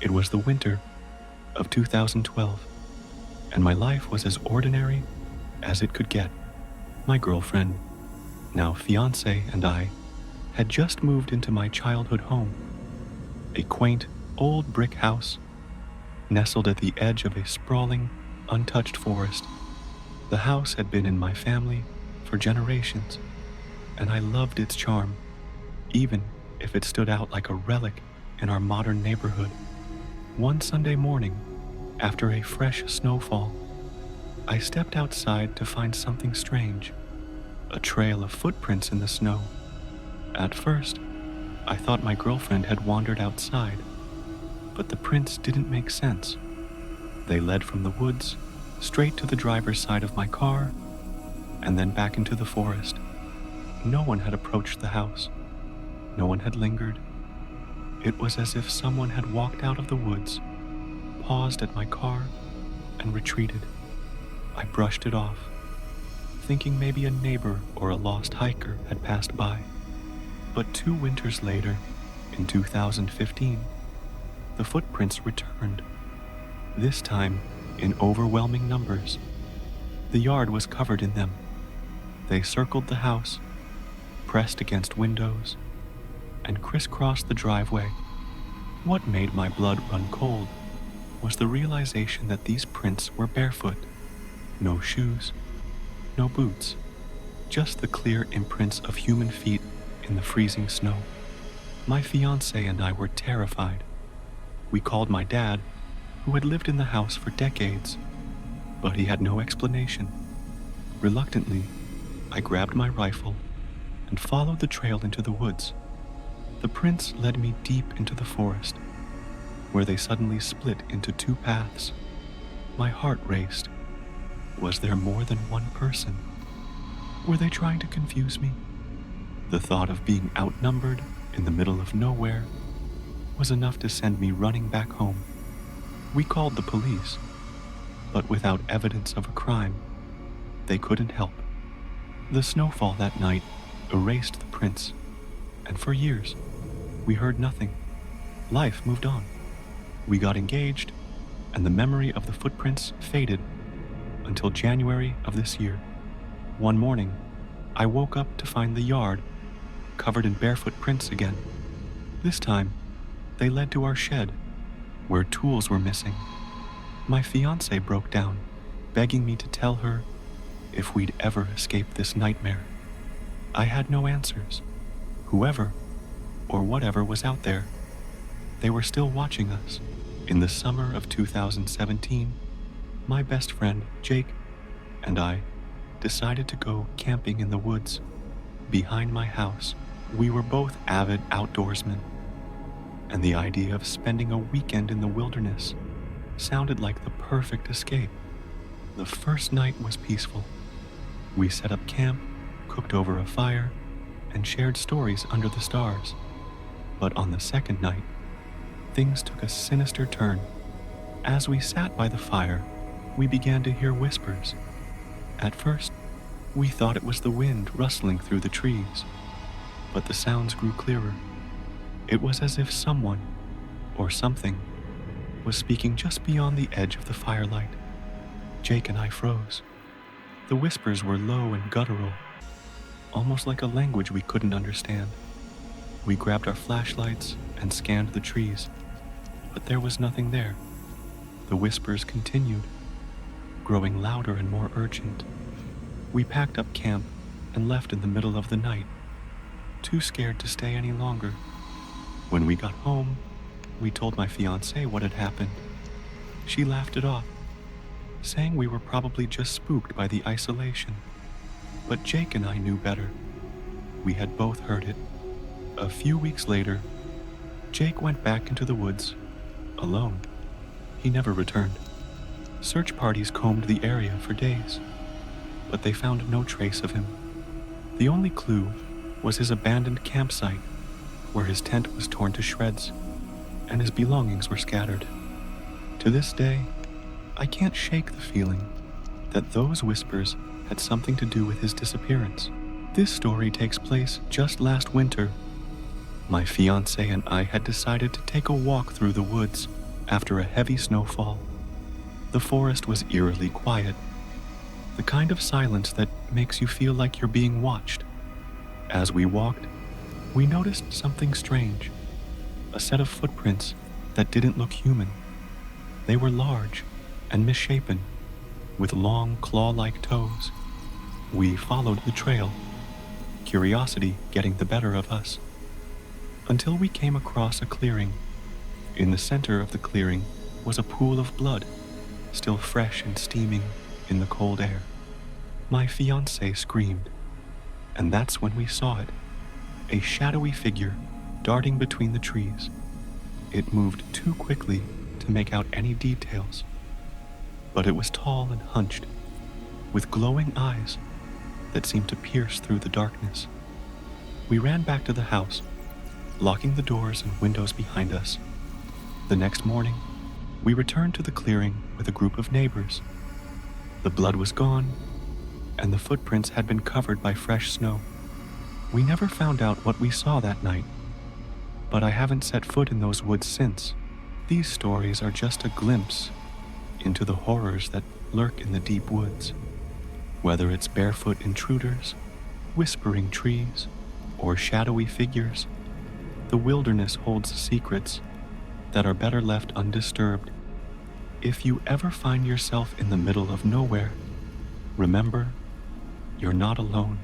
It was the winter of 2012, and my life was as ordinary as it could get. My girlfriend, now fiancé, and I had just moved into my childhood home, a quaint old brick house nestled at the edge of a sprawling, untouched forest. The house had been in my family for generations, and I loved its charm, even if it stood out like a relic in our modern neighborhood. One Sunday morning, after a fresh snowfall, I stepped outside to find something strange, a trail of footprints in the snow. At first, I thought my girlfriend had wandered outside, but the prints didn't make sense. They led from the woods straight to the driver's side of my car, and then back into the forest. No one had approached the house. No one had lingered. It was as if someone had walked out of the woods, paused at my car, and retreated. I brushed it off, thinking maybe a neighbor or a lost hiker had passed by. But 2 winters later, in 2015, the footprints returned, this time in overwhelming numbers. The yard was covered in them. They circled the house, pressed against windows, and crisscrossed the driveway. What made my blood run cold was the realization that these prints were barefoot. No shoes, no boots, just the clear imprints of human feet in the freezing snow. My fiancé and I were terrified. We called my dad, who had lived in the house for decades, but he had no explanation. Reluctantly, I grabbed my rifle and followed the trail into the woods. The prints led me deep into the forest, where they suddenly split into 2 paths. My heart raced. Was there more than one person? Were they trying to confuse me? The thought of being outnumbered in the middle of nowhere was enough to send me running back home. We called the police, but without evidence of a crime, they couldn't help. The snowfall that night erased the prints, and for years, we heard nothing. Life moved on. We got engaged, and the memory of the footprints faded until January of this year. One morning, I woke up to find the yard covered in barefoot prints again. This time, they led to our shed, where tools were missing. My fiancé broke down, begging me to tell her if we'd ever escape this nightmare. I had no answers. Whoever or whatever was out there, they were still watching us. In the summer of 2017, my best friend, Jake, and I decided to go camping in the woods behind my house. We were both avid outdoorsmen, and the idea of spending a weekend in the wilderness sounded like the perfect escape. The first night was peaceful. We set up camp, cooked over a fire, and shared stories under the stars. But on the second night, things took a sinister turn. As we sat by the fire, we began to hear whispers. At first, we thought it was the wind rustling through the trees, but the sounds grew clearer. It was as if someone, or something, was speaking just beyond the edge of the firelight. Jake and I froze. The whispers were low and guttural, almost like a language we couldn't understand. We grabbed our flashlights and scanned the trees, but there was nothing there. The whispers continued, growing louder and more urgent. We packed up camp and left in the middle of the night, too scared to stay any longer. When we got home, we told my fiancée what had happened. She laughed it off, saying we were probably just spooked by the isolation. But Jake and I knew better. We had both heard it. A few weeks later, Jake went back into the woods, alone. He never returned. Search parties combed the area for days, but they found no trace of him. The only clue was his abandoned campsite, where his tent was torn to shreds and his belongings were scattered. To this day, I can't shake the feeling that those whispers had something to do with his disappearance. This story takes place just last winter. My fiancé and I had decided to take a walk through the woods After a heavy snowfall, the forest was eerily quiet, the kind of silence that makes you feel like you're being watched. As we walked, we noticed something strange, a set of footprints that didn't look human. They were large and misshapen, with long claw-like toes. We followed the trail, curiosity getting the better of us, until we came across a clearing. In the center of the clearing was a pool of blood, still fresh and steaming in the cold air. My fiancé screamed, and that's when we saw it, a shadowy figure darting between the trees. It moved too quickly to make out any details, but it was tall and hunched, with glowing eyes that seemed to pierce through the darkness. We ran back to the house, locking the doors and windows behind us. The next morning, we returned to the clearing with a group of neighbors. The blood was gone, and the footprints had been covered by fresh snow. We never found out what we saw that night, but I haven't set foot in those woods since. These stories are just a glimpse into the horrors that lurk in the deep woods. Whether it's barefoot intruders, whispering trees, or shadowy figures, the wilderness holds secrets that are better left undisturbed. If you ever find yourself in the middle of nowhere, remember, you're not alone.